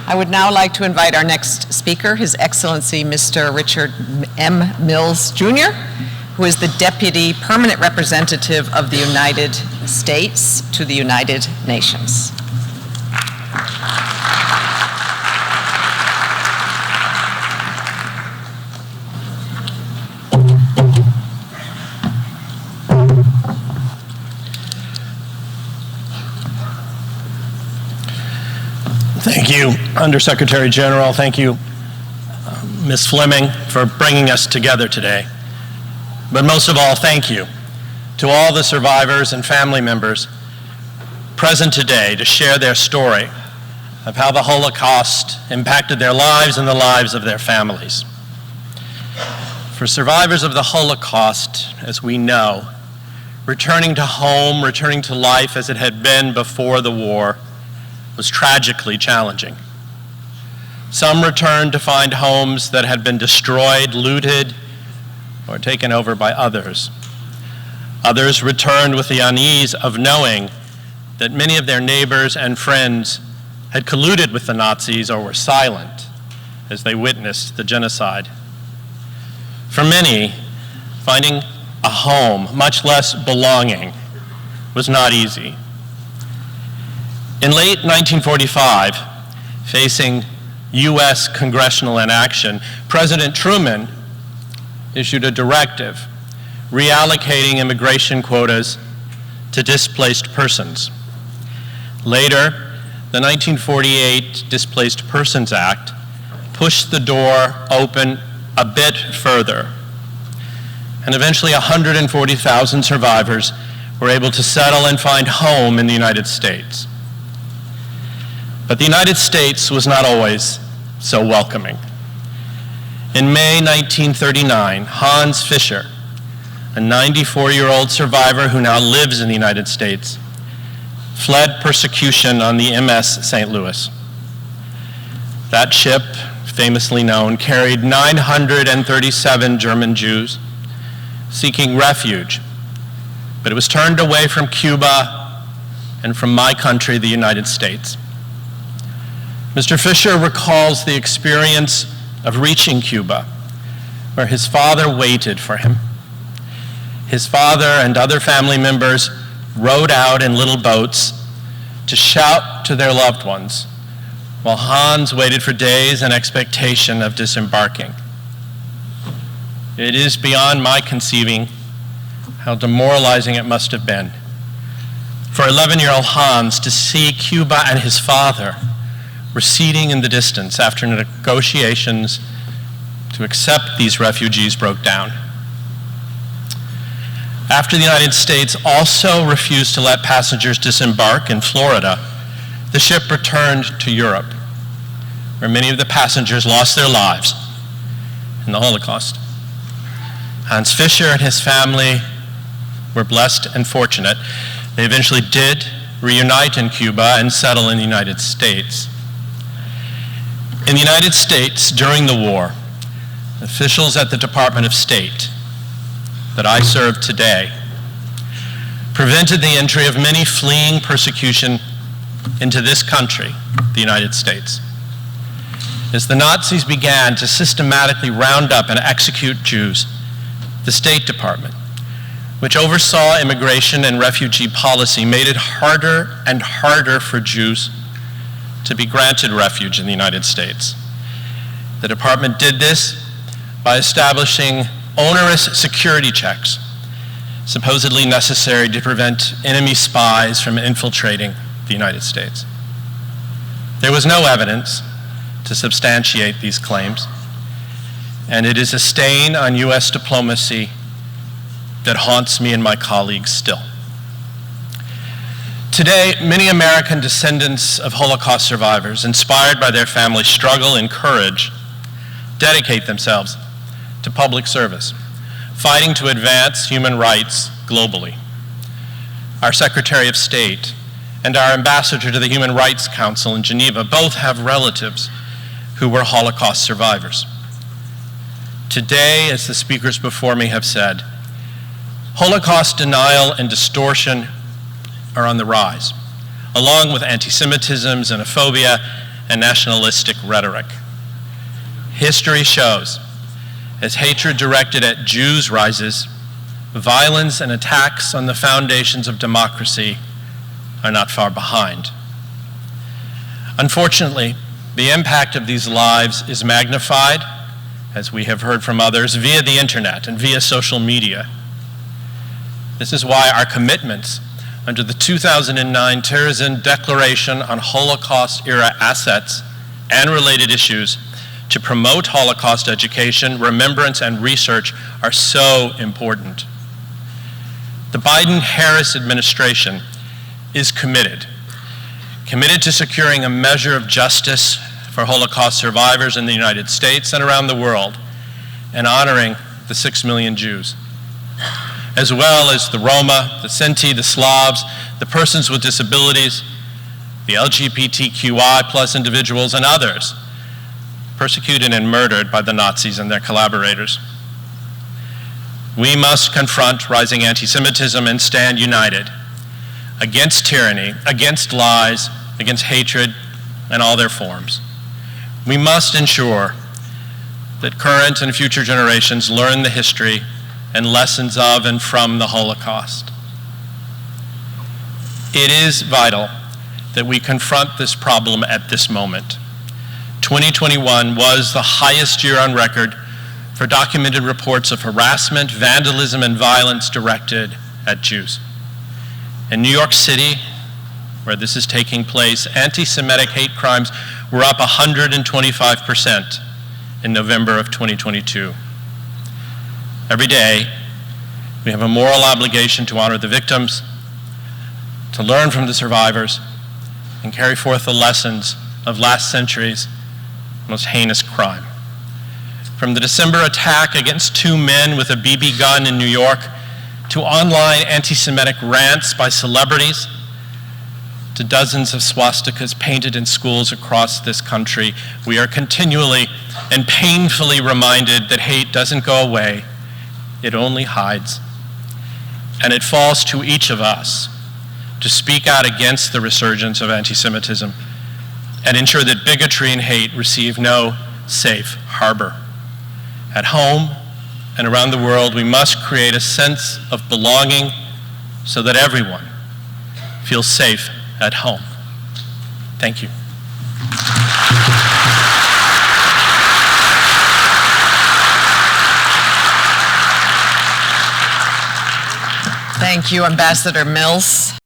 I would now like to invite our next speaker, His Excellency Mr. Richard M.Mills, Jr., who is the Deputy Permanent Representative of the United States to the United Nations. Thank you, Undersecretary General. Thank you, Ms. Fleming, for bringing us together today. But most of all, thank you to all the survivors and family members present today to share their story of how the Holocaust impacted their lives and the lives of their families. For survivors of the Holocaust, as we know, returning to home, returning to life as it had been before the war, was tragically challenging. Some returned to find homes that had been destroyed, looted, or taken over by others. Others returned with the unease of knowing that many of their neighbors and friends had colluded with the Nazis or were silent as they witnessed the genocide. For many, finding a home, much less belonging, was not easy. In late 1945, facing U.S. congressional inaction, President Truman issued a directive reallocating immigration quotas to displaced persons. Later, the 1948 Displaced Persons Act pushed the door open a bit further, and eventually 140,000 survivors were able to settle and find home in the United States. But the United States was not always so welcoming. In May 1939, Hans Fischer, a 94-year-old survivor who now lives in the United States, fled persecution on the MS St. Louis. That ship, famously known, carried 937 German Jews seeking refuge, but it was turned away from Cuba and from my country, the United States. Mr. Fischer recalls the experience of reaching Cuba, where his father waited for him. His father and other family members rowed out in little boats to shout to their loved ones, while Hans waited for days in expectation of disembarking. It is beyond my conceiving how demoralizing it must have been for 11-year-old Hans to see Cuba and his father receding in the distance after negotiations to accept these refugees broke down. After the United States also refused to let passengers disembark in Florida, the ship returned to Europe, where many of the passengers lost their lives in the Holocaust. Hans Fischer and his family were blessed and fortunate. They eventually did reunite in Cuba and settle in the United States. In the United States, during the war, officials at the Department of State that I serve today prevented the entry of many fleeing persecution into this country, the United States. As the Nazis began to systematically round up and execute Jews, the State Department, which oversaw immigration and refugee policy, made it harder and harder for Jews to be granted refuge in the United States. The department did this by establishing onerous security checks, supposedly necessary to prevent enemy spies from infiltrating the United States. There was no evidence to substantiate these claims, and it is a stain on U.S. diplomacy that haunts me and my colleagues still. Today, many American descendants of Holocaust survivors, inspired by their family's struggle and courage, dedicate themselves to public service, fighting to advance human rights globally. Our Secretary of State and our Ambassador to the Human Rights Council in Geneva both have relatives who were Holocaust survivors. Today, as the speakers before me have said, Holocaust denial and distortion are on the rise, along with antisemitism, xenophobia, and nationalistic rhetoric. History shows, as hatred directed at Jews rises, violence and attacks on the foundations of democracy are not far behind. Unfortunately, the impact of these lives is magnified, as we have heard from others, via the internet and via social media. This is why our commitments under the 2009 Terrorism Declaration on Holocaust-era assets and related issues to promote Holocaust education, remembrance, and research are so important. The Biden-Harris administration is committed to securing a measure of justice for Holocaust survivors in the United States and around the world, and honoring the 6 million Jews, as well as the Roma, the Sinti, the Slavs, the persons with disabilities, the LGBTQI+ individuals, and others persecuted and murdered by the Nazis and their collaborators. We must confront rising anti-Semitism and stand united against tyranny, against lies, against hatred, and all their forms. We must ensure that current and future generations learn the history and lessons of and from the Holocaust. It is vital that we confront this problem at this moment. 2021 was the highest year on record for documented reports of harassment, vandalism, and violence directed at Jews. In New York City, where this is taking place, anti-Semitic hate crimes were up 125% in November of 2022. Every day, we have a moral obligation to honor the victims, to learn from the survivors, and carry forth the lessons of last century's most heinous crime. From the December attack against 2 men with a BB gun in New York, to online anti-Semitic rants by celebrities, to dozens of swastikas painted in schools across this country, we are continually and painfully reminded that hate doesn't go away, it only hides. And it falls to each of us to speak out against the resurgence of anti-Semitism and ensure that bigotry and hate receive no safe harbor. At home and around the world, we must create a sense of belonging so that everyone feels safe at home. Thank you. Thank you, Ambassador Mills.